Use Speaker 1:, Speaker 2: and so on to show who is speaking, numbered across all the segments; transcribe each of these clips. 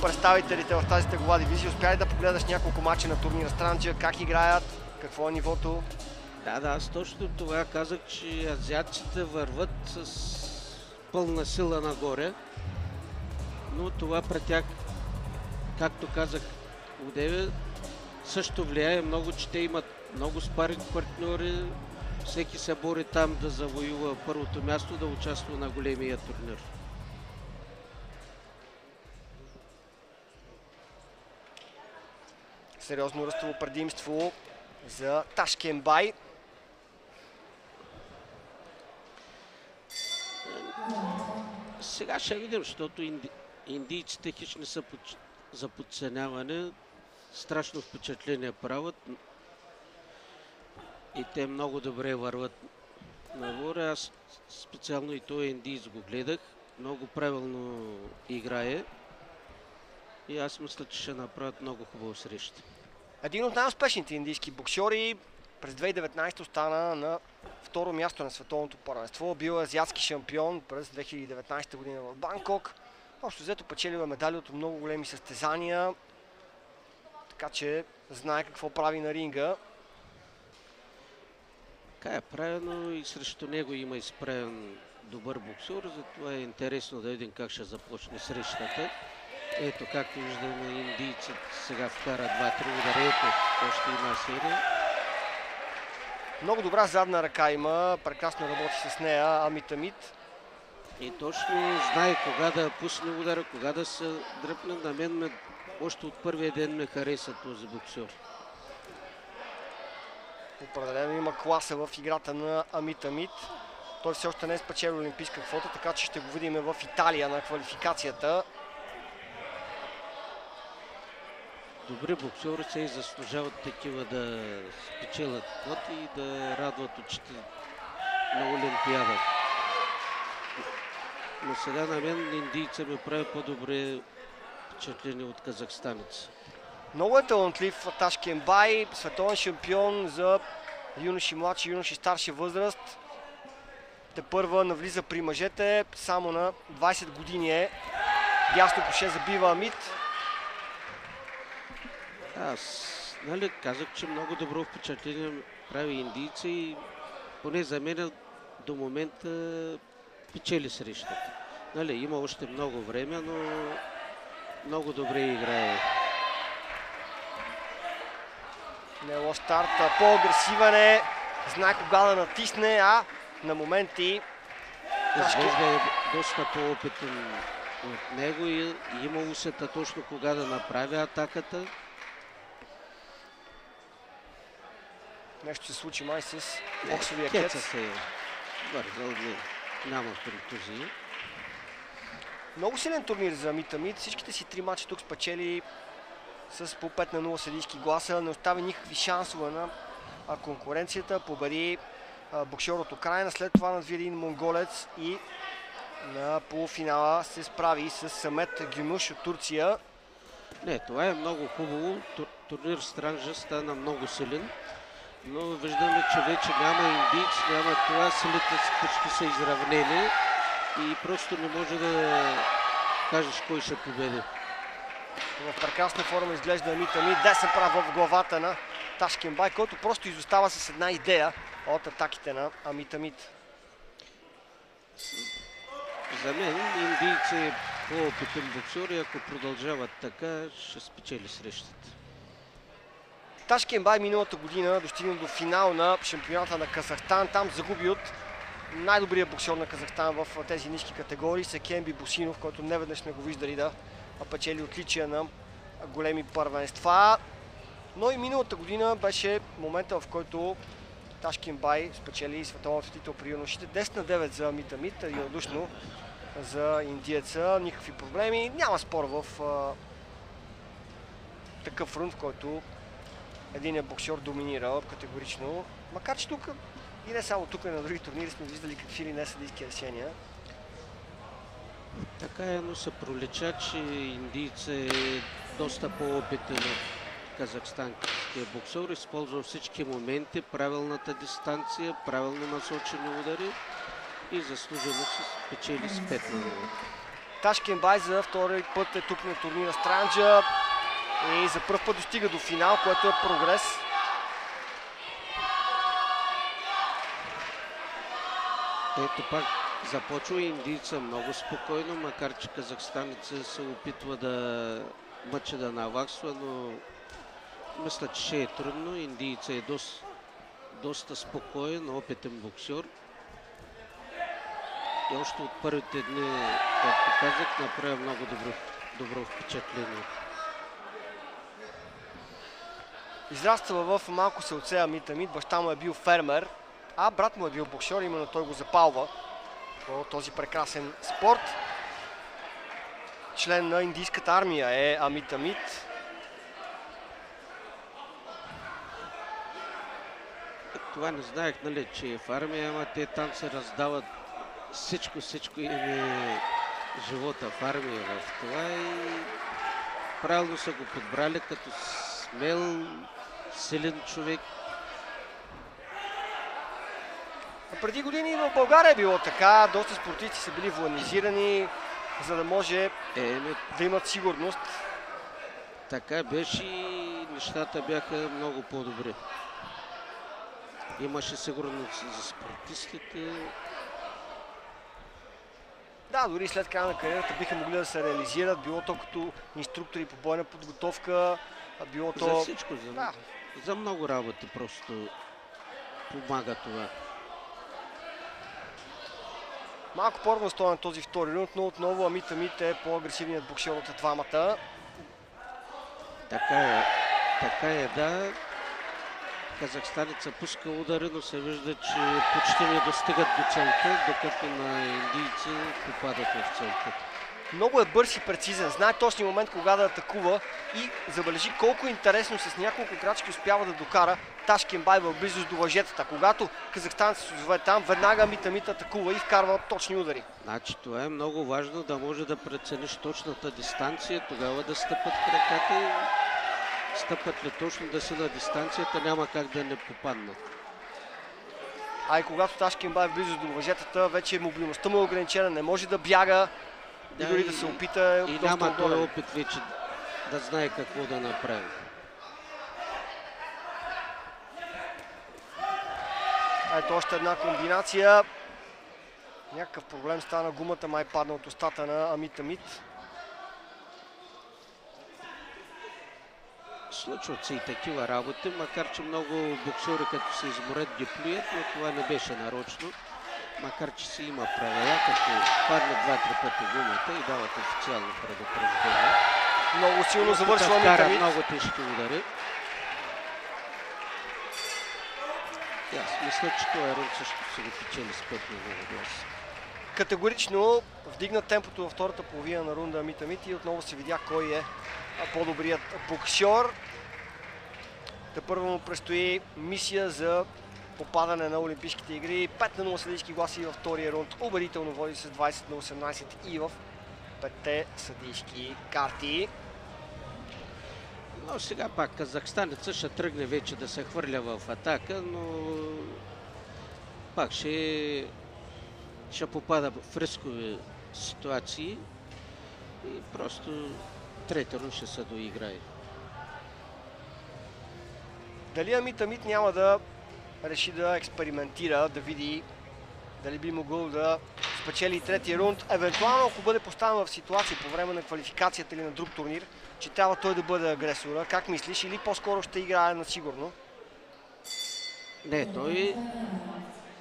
Speaker 1: представителите в тази теглова дивизия. Успя ли да погледаш няколко мача на турнира Странджа? Как играят? Какво е нивото?
Speaker 2: Да, аз точно това казах, че азиатците върват с пълна сила нагоре, но това при тях, както казах одеве, също влияе много, че те имат много спаринг партньори. Всеки се бори там да завоюва първото място, да участва на големия турнир.
Speaker 1: Сериозно ръстово предимство за Ташкенбай.
Speaker 2: Сега ще видим, защото индийците хич не са за подценяване. Страшно впечатление правят. И те много добре върват нагоре. Аз специално и този индиец го гледах. Много правилно играе. И аз мисля, че ще направят много хубаво среща.
Speaker 1: Един от най-успешните индийски боксьори през 2019 остана на второ място на световното първенство. Бил азиатски шампион през 2019 година в Банкок. Общо взето печелил медали от много големи състезания. Така че знае какво прави на ринга.
Speaker 2: Така е правилно и срещу него има изправен добър боксер. Затова е интересно да видим как ще започне срещата. Ето, както виждаме, индийцът сега вкара 2-3 удара. Ето, още има серия.
Speaker 1: Много добра задна ръка има. Прекрасно работи с нея Амит Амит.
Speaker 2: И точно знае кога да пусне удара, кога да се дръпне. На мен още от първия ден ме хареса този боксер.
Speaker 1: Определено има класа в играта на Амит Амит. Той все още не е спечелил олимпийска квота, така че ще го видим в Италия на квалификацията.
Speaker 2: Добри боксери се и заслужават такива да спечелят квоти и да радват очите на Олимпиада. Но сега на мен индийца ми прави по-добре впечатление от казахстанец.
Speaker 1: Много е талантлив Ташкенбай, световен шампион за юноши младши, юноши старши възраст. Тепърва навлиза при мъжете, само на 20 години е. Дясно коше забива Амит.
Speaker 2: Аз казах, че много добро впечатление прави индийца и поне за мен до момента печели срещата. Има още много време, но много добре играе.
Speaker 1: Не е лош старт, по-агресивен е, знае кога да натисне, а на моменти...
Speaker 2: Изглежда е доста по-опитен от него и има усета точно кога да направи атаката.
Speaker 1: Нещо се случи май с боксовия кец.
Speaker 2: Кеца се е вързал, няма контузии.
Speaker 1: Много силен турнир за Амит Амит. Всичките си 3 мача тук спечели с по 5-0 съдийски гласа. Не остави никакви шансове на конкуренцията. Победи боксер от Украйна. След това надви един монголец и на полуфинала се справи с Самет Гюмуш от Турция.
Speaker 2: Не, това е много хубаво. Турнир Странджа стана много силен. Но виждаме, че вече няма индийц, няма това. Силите почти са изравнени и просто не може да кажеш кой ще победи.
Speaker 1: В прекрасна форма изглежда Амит Амит. Десен прав в главата на Ташкенбай, който просто изостава с една идея от атаките на Амит Амит.
Speaker 2: За мен индийци е по-опитен боксер и ако продължават така, ще спечели срещата.
Speaker 1: Ташкенбай миналата година достигна до финал на шампионата на Казахстан. Там загуби от най-добрият боксер на Казахстан в тези ниски категории, Секемби Босинов, който неведнъж сме го виждали да печели отличия на големи първенства. Но и миналата година беше момента, в който Ташкенбай спечели световната титул при юношите. 10-9 за Амит Амит, единодушно за индиеца. Никакви проблеми. Няма спор в такъв рунд, в който единият боксер доминира категорично. Макар че тук, и не само тук, и на други турнири сме виждали какви ли не съдийски решения.
Speaker 2: Така е, но се пролича, че индийца е доста по-опитен от казахстанския боксер. Използва всички моменти, правилната дистанция, правилно насочени удари и заслужено се печели с 5-0.
Speaker 1: Ташкенбай за втори път е тук на турнира Странджа и за пръв път достига до финал, което е прогрес.
Speaker 2: Ето пак започва индийца много спокойно, макар че казахстанеца се опитва да мъчи да наваксва, но мисля, че ще е трудно. Индийца е доста спокоен, опитен боксер. И още от първите дни, както казах, направи много добро впечатление.
Speaker 1: Израства в малко селце Амит Амит, баща му е бил фермер, а брат му е бил боксер, именно той го запалва по този прекрасен спорт. Член на индийската армия е Амит Амит.
Speaker 2: Това не знаех, нали, че е в армия, ама те там се раздават всичко им е живота в армия в това и правилно са го подбрали като смел, силен човек.
Speaker 1: А преди години в България е било така, доста спортисти са били военизирани, за да може да имат сигурност.
Speaker 2: Така беше и нещата бяха много по-добри. Имаше сигурност за спортистите.
Speaker 1: Да, дори след края на кариерата биха могли да се реализират, било то като инструктори по бойна подготовка, било то...
Speaker 2: За всичко, за много работи просто помага това.
Speaker 1: Малко по-равностойен този втори рунд, но отново Амит Амит е по-агресивният боксер от двамата.
Speaker 2: Така е, да. Казахстанеца пуска удари, но се вижда, че почти не достигат до целта, докато на индийци попадат в целта.
Speaker 1: Много е бърз и прецизен, знае точния момент кога да атакува и забележи колко интересно с няколко крачки успява да докара Ташкенбай в близост до въжетата. Когато казахстанецът се озове там, веднага Амит Амит атакува и вкарва точни удари.
Speaker 2: Значи това е много важно, да може да прецениш точната дистанция, тогава да стъпат краката и стъпат ли точно да са на дистанцията, няма как да не попаднат.
Speaker 1: А и когато Ташкенбай е близост до въжетата, вече мобилността му е ограничена, не може да бяга и дори да се опита.
Speaker 2: И няма този опит вече да знае какво да направи.
Speaker 1: Ето още една комбинация. Някакъв проблем стана, гумата май падна от устата на Амит Амит.
Speaker 2: Случват се и такива работи, макар че много боксери като се изморят ги плюят, но това не беше нарочно. Макар че си има правила, като падне 2-3 пъти гумата и дават официално предупреждение.
Speaker 1: Много силно завършва Амит Амит.
Speaker 2: Много тежки удари. И аз мисля, че този рунд също се го печели с 5 на глас.
Speaker 1: Категорично вдигна темпото във втората половина на рунда Амит Амит и отново се видя кой е по-добрият боксер. Тепърво му предстои мисия за попадане на Олимпийските игри. 5-0 съдийски гласи във втория рунд. Убедително води с 20-18 и в 5-те съдийски карти.
Speaker 2: Но сега пак казахстанеца ще тръгне вече да се хвърля в атака, но пак ще попада в рискови ситуации и просто трети рунд ще се доиграе.
Speaker 1: Дали Амит Амит няма да реши да експериментира, да види дали би могъл да спечели третия рунд, евентуално ако бъде поставен в ситуация по време на квалификацията или на друг турнир, че трябва той да бъде агресора. Как мислиш? Или по-скоро ще играе на сигурно?
Speaker 2: Не, той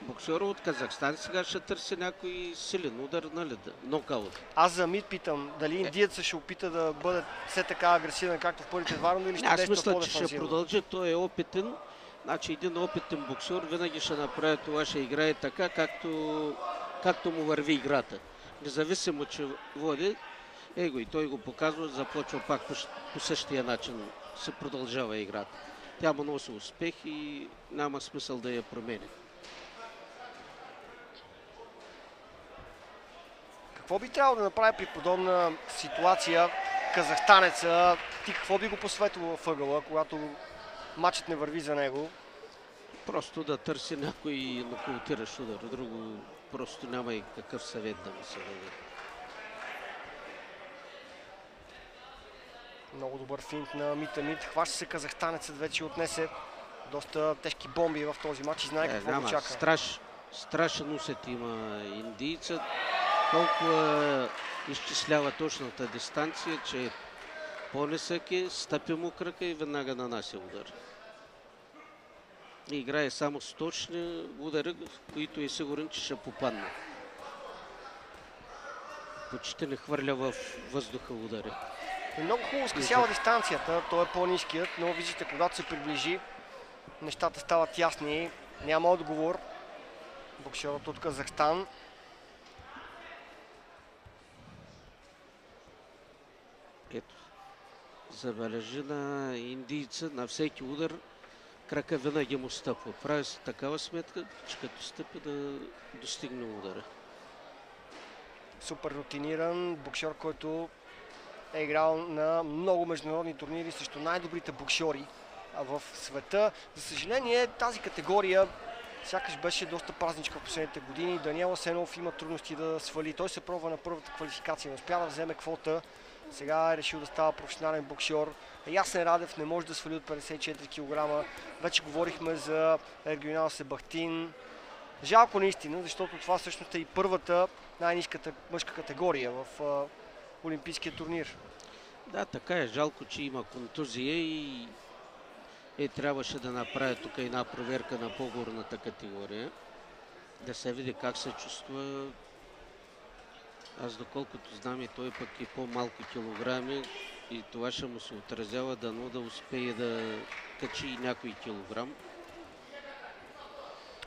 Speaker 2: боксера от Казахстан сега ще търси някой силен удар, нали, нокаут.
Speaker 1: Аз за Амит питам, дали индиецът ще опита да бъде все така агресивен, както в първите два рунда, или ще действа по-дефанзивно?
Speaker 2: Аз мисля, че ще продължи. Той е опитен. Значи един опитен боксер винаги ще направи това, ще играе така, както му върви играта. Независимо, че води, и той го показва, започва пак по същия начин, се продължава играта. Тя му носи успех и няма смисъл да я промени.
Speaker 1: Какво би трябвало да направи при подобна ситуация казахстанеца? Ти какво би го посветило в ъгъла, когато матчът не върви за него?
Speaker 2: Просто да търси някой нокаутиращ удар. Друго просто няма и какъв съвет да му се даде.
Speaker 1: Много добър финт на Митамит. Хваща се казахстанецът, вече отнесе доста тежки бомби в този матч и знае какво го чака.
Speaker 2: Страшен усет има индийцът. Толкова изчислява точната дистанция, че по-нисък е, стъпи му крака и веднага нанася удар. И играе само с точни удари, които е сигурен, че ще попадне. Почти не хвърля в въздуха удари.
Speaker 1: И много хубаво скъсява дистанцията, той е по-ниският, но виждате, когато се приближи, нещата стават ясни, няма отговор. Боксерът от Казахстан.
Speaker 2: Ето, забележи на индийца, на всеки удар крака винаги му стъпва. Прави се такава сметка, че като стъпи да достигне удара.
Speaker 1: Супер рутиниран боксер, който е играл на много международни турнири срещу най-добрите боксери в света. За съжаление, тази категория сякаш беше доста празничка в последните години. Даниел Асенов има трудности да свали. Той се пробва на първата квалификация, не успя да вземе квота. Сега е решил да става професионален боксер. Ясен Радев не може да свали от 54 кг. Вече говорихме за Регионал Себахтин. Жалко наистина, защото това всъщност е и първата най-ниската мъжка категория в олимпийския турнир.
Speaker 2: Да, така е. Жалко, че има контузия и трябваше да направя тук една проверка на по-горната категория. Да се види как се чувства. Аз доколкото знам и той пък и по-малко килограми и това ще му се отразява, дано да успее да качи и някой килограм.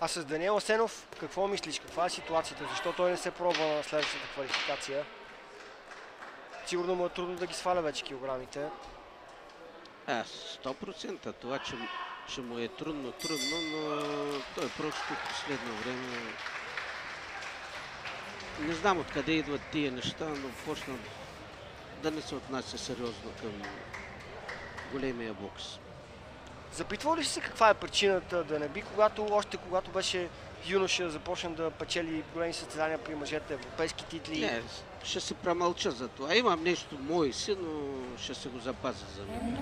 Speaker 1: А с Даниел Асенов какво мислиш? Каква е ситуацията? Защо той не се пробва на следващата квалификация? Сигурно му е трудно да ги сваля вече килограмите.
Speaker 2: 100%. Това, че му е трудно, но той просто в последно време... Не знам откъде идват тия неща, но почна да не се отнася сериозно към големия бокс.
Speaker 1: Запитвал ли си се каква е причината да не би, още когато беше юноша, започна да печели големи състезания при мъжете, европейски титли?
Speaker 2: Не, ще се премълча за това. Имам нещо мое си, но ще се го запазя за мен.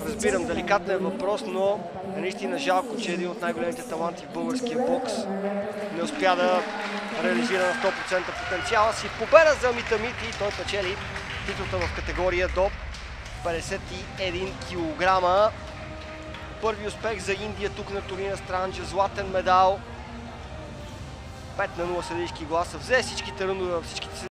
Speaker 1: Разбирам, деликатен въпрос, но е наистина жалко, че един от най-големите таланти в българския бокс не успя да реализира на 100% потенциала си. Победа за Митамит и той печели титлата в категория до 51 кг. Първи успех за Индия тук на турнира Странджа, златен медал. 5-0 съдийски гласа. Взе всичките ръндове, всичките